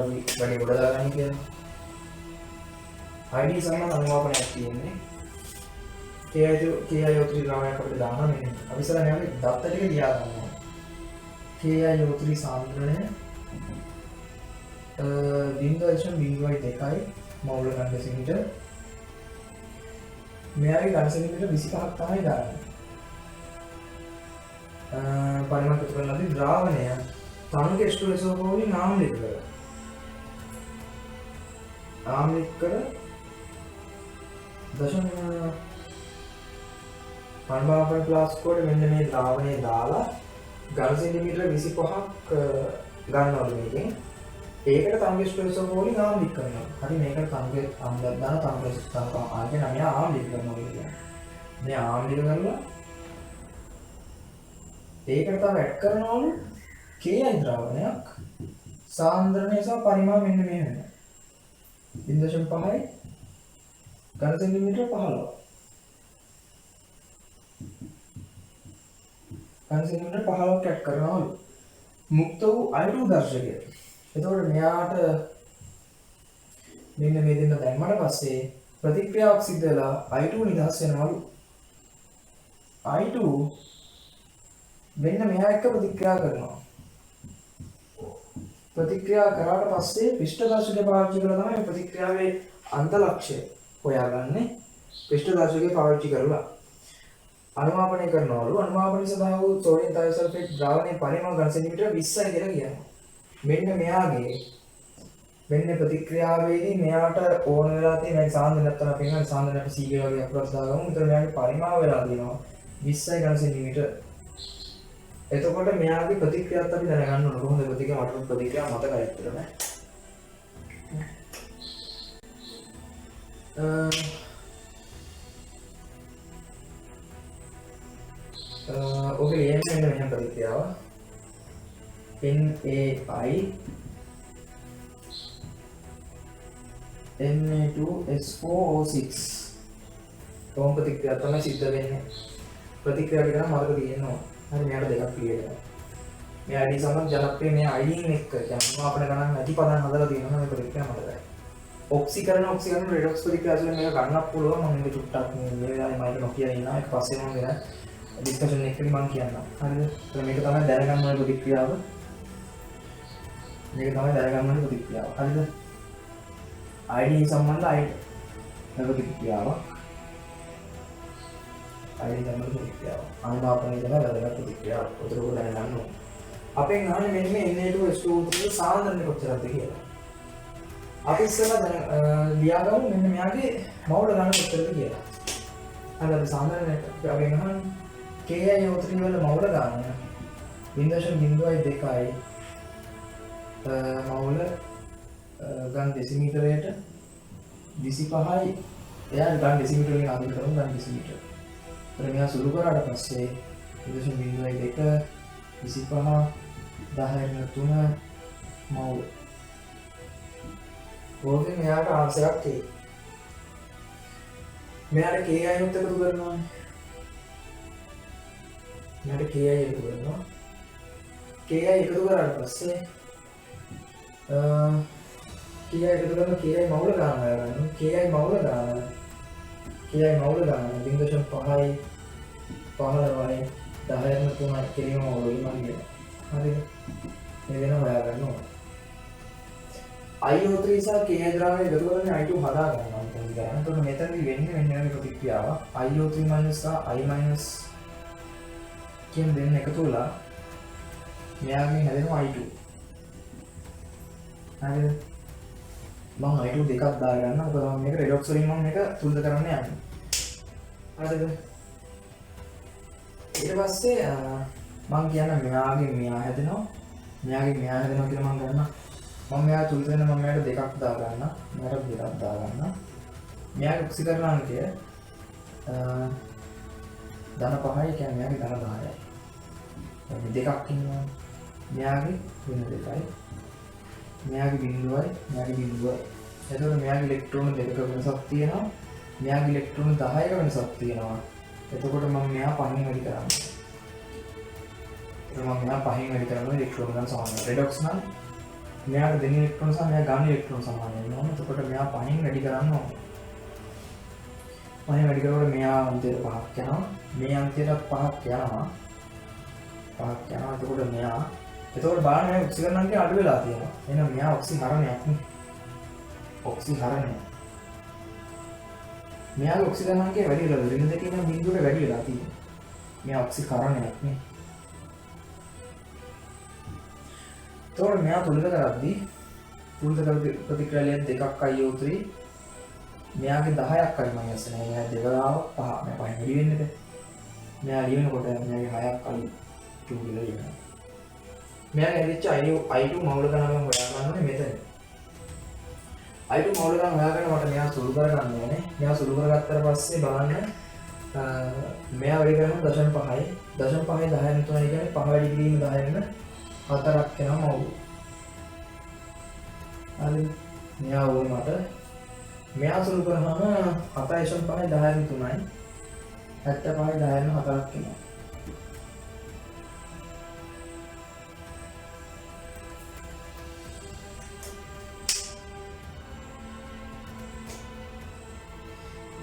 වැඩි ගොඩ දාගන්න කියලා. ID සම්බන්ධ අනුමාපනයක් තියෙන්නේ. KIO3 ග්‍රාමයක් අපිට දාන්න මෙන්න. අපි ඉස්සරහ මෙයාගේ දත්ත ටික ලියා ගන්නවා. KIO3 සාන්ද්‍රණය 0.02 මවුල ඝන දෙසිමීටර්. මෙයාගේ ඝන සෙන්ටිමීටර් 25ක් තමයි දාන්නේ. පරිමාණ එකතු කරනදී ද්‍රාවණය තනුක H2SO4 වලින් ආම්ලික කරලා ආම්ලික කර දශම පරිමාණ ෆ්ලාස්ක් වල මෙන්න මේ ද්‍රාවණය දාලා ඝන සෙන්ටිමීටර 25ක් ගන්නවලු මේකෙන්. ඒකට තනුක H2SO4 වලින් ආම්ලික කරනවා. හරි මේකට තනුක අම්ලයක් දාන තනුක ආගෙන අපි ආම්ලික කරනවා කියන්නේ. මේ ආම්ලික කරලා ඒකට තව ඇඩ් කරනවලු KI ද්‍රාවණයක් සාන්ද්‍රණය සහ පරිමාණ මෙන්න මේ වෙනවා 0.5යි ඝන සෙන්ටිමීටර 15 ඝන සෙන්ටිමීටර 15ක් ඇඩ් කරනවලු මුක්ත වූ I2 දර්ශකය. එතකොට මෙයාට මෙන්න මේ දෙන්න දැම්මට පස්සේ ප්‍රතික්‍රියාවක් සිද්ධ වෙලා I2 නිදහස් වෙනවලු. I2 මෙන්න මෙයා එක්ක ප්‍රතික්‍රියා කරනවා. ප්‍රතික්‍රියා කරාට පස්සේ පෘෂ්ඨ දර්ශකය පාවිච්චි කරලා තමයි ප්‍රතික්‍රියාවේ අන්ත ලක්ෂ්‍ය හොයාගන්නේ. පෘෂ්ඨ දර්ශකය පාවිච්චි කරලා අනුමාපනය කරනවලු. අනුමාපනය සඳහා වූ සෝඩියම් තායෝසල්ෆේට් ද්‍රාවණයේ පරිමාණ ඝන සෙන්ටිමීටර 20යි කියලා කියනවා. මෙන්න මෙයාගේ මෙන්න ප්‍රතික්‍රියාවේදී මෙයාට ඕන වෙලා තියෙන මේ සාන්ද්‍රණයක් තමයි පේනවා. සාන්ද්‍රණයට C වගේ අකුරක් දාගමු. ඒතර මෙයාගේ පරිමාණ වෙලා තියෙනවා 20යි ඝන සෙන්ටිමීටර. එතකොට මෙයාගේ ප්‍රතික්‍රියාවත් අපි දැනගන්න ඕන. කොහොමද ප්‍රතික්‍රියාව මට ප්‍රතික්‍රියාව මතකයි ඇත්තටම. ඔකේ එන්නේ මෙන්න ප්‍රතික්‍රියාව. NaI Na2S4O6 කොහොම ප්‍රතික්‍රියාව තමයි සිද්ධ වෙන්නේ. ප්‍රතික්‍රියාව ගැන මතක තියෙනවා. හරි මෙයාට දෙකක් ක්ලියර් කරනවා. මේ ID සමග ජනප්‍රිය මේ ID එක කියනවා අපිට ගණන් නැති පදන් හදලා තියෙනවා මේ ප්‍රතික්‍රියාව මතකයි. ඔක්සිකරණ රෙඩොක්ස් ප්‍රතික්‍රියාව වලින් මේක ගන්නක් පුළුවන්. මම මේක චුට්ටක් මේ වෙලාවේ මයික් නොකිය ඉන්නවා. ඒක පස්සේ මම වෙන ඩිස්කෂන් එකකදී මම කියන්නම්. හරිද? ඒත් මේක තමයි දැනගන්න ඕන ප්‍රතික්‍රියාව. මේක තමයි දැනගන්න ඕන ප්‍රතික්‍රියාව. හරිද? ID සම්බන්ධ ප්‍රතික්‍රියාව. ID සම්බන්ධ ප්‍රතික්‍රියාව. අනුමාපනය තමයි වැදගත් ප්‍රතික්‍රියාව. උතර උඩ දැනගන්න ඕන. අපෙන් අහන්නේ මෙන්න මේ Na2S2O3 සාන්ද්‍රණය කොච්චරද කියලා. අපි ඉස්සෙල්ලා ලියාගමු මෙන්න මෙයාගේ මවුල ගන්න කොච්චරද කියලා. හරි අපි සාන්ද්‍රණයට අපෙන් අහන්නේ KIO3 වල මවුල ගන්න 0.02යි මවුල ඝන දෙසිමීටරයට 25යි එයා ඝන දෙසිමීටර වලින් ආදිත කරමු ඝන දෙසිමීටර. ඒතර මෙයා සුළු කරාට පස්සේ 0.02 25 10/3 මවුල. ඕකෙන් මෙයාට ආන්සරයක් තියෙයි. මෙයාට KI එකතු කරනවා. මෙයාට KI එකතු කරනවා. KI එකතු කරාට පස්සේ KI එකතු කරන KI මවුල ගන්නවා. KI මවුල ගන්න 0.5යි 15යි 10/3 කිරීම මවුල මගිය. හරිද? මේ වෙන හොයාගන්න ඕන. IO3 සහ KI ද්‍රාවණය එකතු කරන්නේ I2 හදා ගන්නවා මෙතනදී කරන්නේ. එතකොට මෙතනදී වෙන්නේ මෙන්න මේ ප්‍රතික්‍රියාව. IO3 සහ I- කියන දෙන්න එකතු වෙලා මෙයාගෙන් හැදෙනවා I2. හරිද? මම I2 දෙකක් දාගන්න. මොකද මම මේක රෙඩොක්ස් වලින් මම මේක තුල්ද කරන්න යන්නේ. හරිද? ඊට පස්සේ මම කියන්නේ මෙයා හැදෙනවා. මෙයාගෙන් මෙයා හැදෙනවා කියලා මම ගන්නවා. මම මෙයා තුල් දෙන්න මම මෙයාට දෙකක් දාගන්න. මෙයාට දෙකක් දාගන්න. මෙයාගේ ඔක්සිකරණාංකය ධන 5යි කියන්නේ මෙයාගේ ධන 10යි. මේ දෙකක් ඉන්නවා. මෙයාගේ වෙන දෙකයි. මෙයාගේ බිඳුවයි මෙයාගේ බිඳුවයි. එතකොට මෙයාගේ ඉලෙක්ට්‍රෝන දෙකක වෙනසක් තියෙනවා. මෙයාගේ ඉලෙක්ට්‍රෝන 10ක වෙනසක් තියෙනවා. එතකොට මම මෙයා පහින් වැඩි කරන්නේ. එතකොට මම මෙයා පහින් වැඩි කරනවා ඉලෙක්ට්‍රෝන ගන්න සමානයි. රෙඩොක්ස් නම් මෙයාට දෙන ඉලෙක්ට්‍රෝන සහ මෙයා ගන්න ඉලෙක්ට්‍රෝන සමාන වෙනවා. එතකොට මෙයා පහෙන් වැඩි කරන්න ඕනේ. පහෙන් වැඩි කරනකොට මෙයා අන්තයට 5ක් යනවා. මේ අන්තයට 5ක් යනවා. 5ක් යනවා. එතකොට මෙයා එතකොට බලන්න මේ ඔක්සිජන් අඩු වෙලා තියෙනවා. එහෙනම් මෙයා ඔක්සිහරණයක් නේ. ඔක්සිහරණය. මෙයාගේ ඔක්සිජන් අංකය වැඩි වෙලා ඍණ දෙකේ ඉඳන් බිඳුවට වැඩි වෙලා තියෙනවා. මෙයා ඔක්සිකරණයක් නේ. එතකොට මෙයා තුලිත කරද්දී තුලිත ප්‍රතික්‍රියාවලිය දෙකක් IO3 මෙයාගේ 10ක් අයි මයිනස් නැහැ. මෙයා දෙවලාව 5 මේ පහෙන් වැඩි වෙන්නේ නැහැ. මෙයා ලියනකොට මෙයාගේ 6ක් අයි 2 කියලා ලියනවා. මෙයාගේ ඇවිච්ච I2 මවුල ගණන මම හොයා ගන්න ඕනේ මෙතන. I2 මවුල ගණන හොයාගෙන මට මෙයා සුළු කරගන්න ඕනේ. මෙයා සුළු කරගත්තට පස්සේ බලන්න මෙයා වැඩි කරන 0.5යි 0.5යි 10 තුනයි කියන්නේ 5 වැඩි කිරීම 10 වෙන 4ක් වෙනවා මවුල. හරි. මෙයා ඕනේ මට මෙයා සුළු කරාම 7.5යි 10 තුනයි 75යි 10 වෙන 4ක් වෙනවා.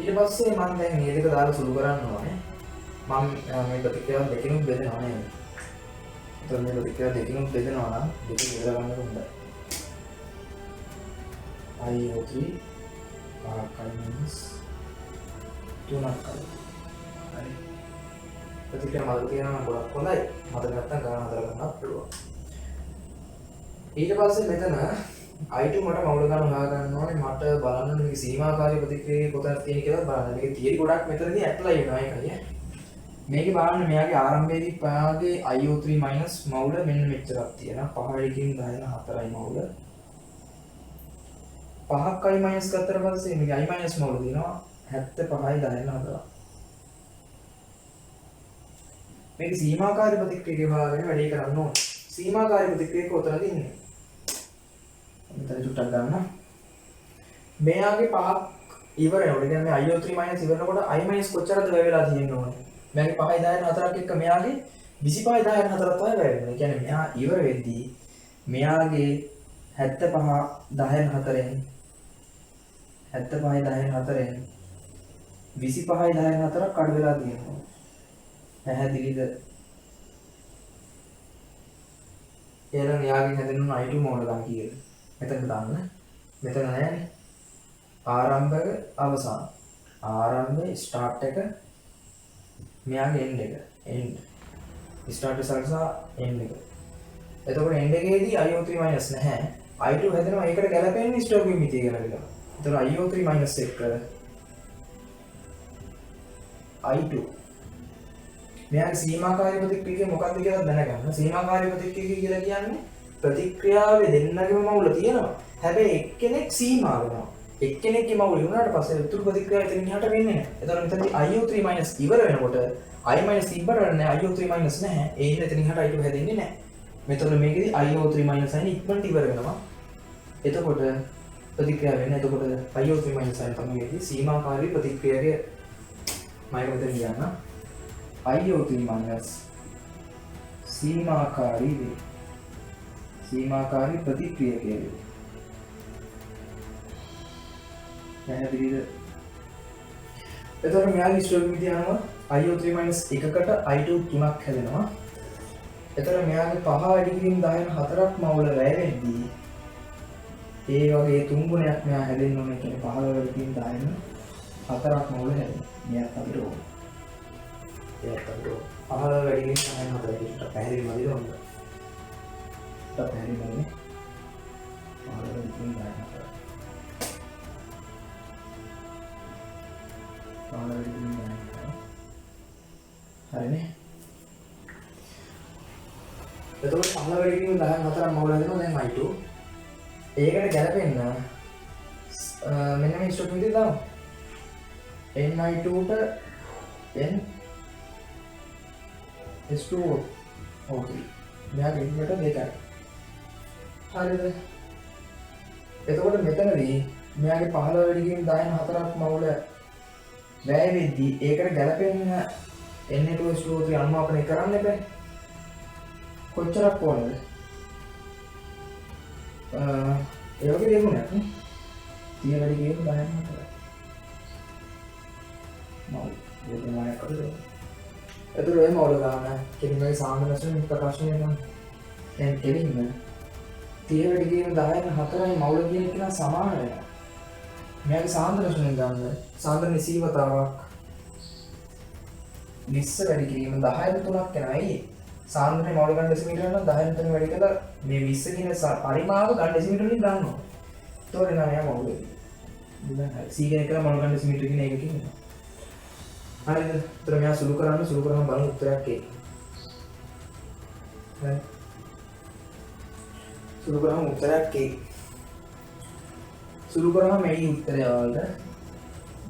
ඊට පස්සේ මම දැන් මේ දෙක දාලා සුළු කරන්න ඕනේ. මම මේ ප්‍රතික්‍රියාව දෙකිනුත් බෙදනවා නේද? එතකොට මේ ප්‍රතික්‍රියාව දෙකිනුත් බෙදනවා නම් දෙක බෙදලා ගන්න හොඳයි. IO3 3ක් හරි. ප්‍රතික්‍රියාව මතක තියෙනවා නම් ගොඩක් හොඳයි. මතක නැත්නම් ගණන් හදලා ගන්නත් පුළුවන්. ඊට පස්සේ මෙතන I2 මට මවුල ගන්න හොයා ගන්න ඕනේ. මට බලන්න මේක සීමාකාරී ප්‍රතික්‍රියාවේ කොතනද තියෙන කියලා බලන්න. මේකේ තියරි ගොඩක් මෙතනදී ඇප්ලයි වෙනවා ඒකයි. මේකේ බලන්න මෙයාගේ ආරම්භයේදී පයාගේ IO3 මවුල මෙන්න මෙච්චරක් තියෙනවා. 5 වැඩිකින් 10 4යි මවුල. 5ක් I ගත්තට පස්සේ මේකේ I මවුල තියෙනවා 75යි 10 4. මේක සීමාකාරී ප්‍රතික්‍රියාවේ භාගයෙන් වැඩි කරන්න ඕනේ. සීමාකාරී ප්‍රතික්‍රියාව කොතනද ඉන්නේ? මෙතන චුට්ටක් ගන්න. මෙයාගේ 5ක් ඉවර වෙනකොට කියන්නේ මේ IO3 ඉවරනකොට I කොච්චරද වැය වෙලා තියෙන්න ඕනේ? මෙයාගේ 5යි 10යි 4ක් එක්ක මෙයාගේ 25යි 10යි 4ක් තමයි වැය වෙන්නේ. කියන්නේ මෙයා ඉවර වෙද්දී මෙයාගේ 75 10න් 4න් 75යි 10න් 4න් 25යි 10න් 4ක් අඩු වෙලා තියෙනවා. පැහැදිලිද? එහෙනම් එයාගෙන් හැදෙන I2 මෝඩ් ගන්න කියලා. මෙතන දාන්න. මෙතන නෑනේ. ආරම්භක අවසාන. ආරම්භයේ ස්ටාර්ට් එක මෙයාගේ එන්ඩ් එක. එන්ඩ්. ස්ටාර්ට් එක සහ එන්ඩ් එක. එතකොට එන්ඩ් එකේදී IO3 නැහැ. I2 හැදෙනවා ඒකට ගැලපෙන්නේ ස්ටොකියෝමීටර් කියලා. එතකොට IO3 එක I2 මෙයාගේ සීමාකාරී ප්‍රතික්‍රියාව මොකක්ද කියලා දැනගන්න. සීමාකාරී ප්‍රතික්‍රියාව කියලා කියන්නේ ප්‍රතික්‍රියාවේ දෙන්නගේම මවුල තියෙනවා. හැබැයි එක්කෙනෙක් සීමා වෙනවා. එක්කෙනෙක්ගේ මවුල වුණාට පස්සේ උතුරු ප්‍රතික්‍රියාව එතනින් එහාට වෙන්නේ නැහැ. එතකොට මෙතනදී IO3 ඉවර වෙනකොට I ඉවර වෙන්නේ IO3 නැහැ. ඒ ඉන්න එතනින් එහාට I2 හැදෙන්නේ නැහැ. මෙතන මේකෙදී IO3 අයින ඉක්මනට ඉවර වෙනවා. එතකොට ප්‍රතික්‍රියාව වෙන්නේ. එතකොට IO3 අයින තමයි මේකේ සීමාකාරී ප්‍රතික්‍රියාවේ මම මෙතන කියන්න. IO3 සීමාකාරී ප්‍රතික්‍රියකය වේ. පැහැදිලිද? එතකොට මෙයාගේ ස්ටොකියෝමීටර් අනුව IO3 එකකට I2 3ක් හැදෙනවා. එතකොට මෙයාගේ 5 වැඩි කිරීම 10න් 4ක් මවුල වැය වෙද්දී ඒ වගේ තුන් ගුණයක් මෙයා හැදෙන්න ඕනේ. කියන්නේ 5 වැඩි කිරීම 10න් 4ක් මවුල හැදෙනවා. මෙයාත් අපිට ඕන. ඒත් අපිට 5 වැඩි කිරීම 10න් 4 කට පැහැදිලි වදින ඕන. පැහැදිලි වදිනේ. 5 වැඩි කිරීම 10න් 4. හරිනේ. එතකොට 15 වැඩි කිරීම 10න් 4ක් මවුල හදනවා දැන් I2. ඒකට ගැලපෙන්න මෙන්න මේ ස්ටොකියෝමීටර් දාමු. Ni2 ට n S2O3 මෙයාගේ ඉන්නට දෙකයි. හරිද? එතකොට මෙතනදී මෙයාගේ 15 වැඩි කිරීම 10න් 4ක් මවුල වැය වෙද්දී ඒකට ගැලපෙන්න Na2S2O3 අනුමාපනය කරන්න බෑ. කොච්චරක් ඕනද? ඒ වගේ දෙයක් නෑ නේ 30 වැඩි ගේම 10ක් හතරයි මම ඒක මොනයක් කරද එතකොට ඔය මවුල ගන්න කෙලින්ගේ සාමාන්‍යයෙන් ප්‍රකාශනය කරනවා දැන් කෙලින්ම 30 වැඩි ගේම 10ක් හතරයි මවුල කියන එක නා සමාන වෙනවා මෙයාගේ සාන්ද්‍රණයෙන් ගන්න සාන්ද්‍රණ නිසීවතාවක් 20 වැඩි කිරීම 10ට 3ක් වෙනවා අයියේ සාන්ද්‍රණය මවුල ගන්න ඩෙසිමීටර නම් 10ට 3 වැඩි කළා මේ 20 කියන පරිමාව ගන්න ඩෙසිමීටර වලින් ගන්නවා ඒතකොට නෑ මෙයා මවුල ඉතින් හරි C කියන එක මවුල ගන්න ඩෙසිමීටර කියන එක කියනවා හරිද ඒතර මෙයා සුළු කරාම බලමු උත්තරයක් එයි හරි සුළු කරාම උත්තරයක් එයි සුළු කරාම මේ උත්තරය වලට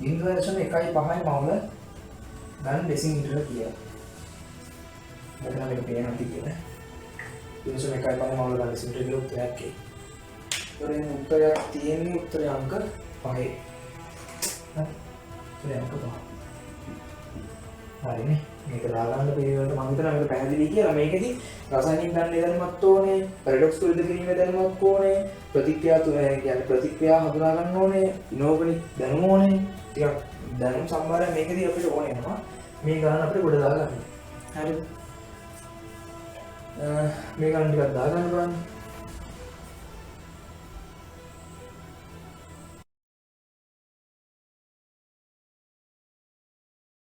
0.1.5යි මවුල ගන්න ඩෙසිමීටර කියලා. මෙතන මේක පේනවා තියෙන්නේ. 0.1.5යි මවුල ගන්න ඩෙසිමීටර කියලා උත්තරයක් එයි. ඒතරින් උත්තරයක් තියෙන්නේ උත්තරය අංක 5. හරි. අංක 5. හරිනේ. මේක දාගන්න පිළිවෙලට මම හිතනවා මේක පැහැදිලි කියලා. මේකෙදි රසායනික දන්නේ දැනුමක් ඕනේ, පැරඩොක්ස් වලද කිරීමේ දැනුමක් ඕනේ, ප්‍රතික්‍රියා කියන්නේ ප්‍රතික්‍රියා හඳුනා ගන්න ඕනේ, ඉනෝගනික් දැනුම ඕනේ. ටිකක් දැනුම් සම්භාරය මේකෙදි අපිට ඕනේ වෙනවා. මේ ගණන් අපිට ගොඩ දාගන්න. හරිද? මේ ගණන් ටිකක් දාගන්න බලන්න.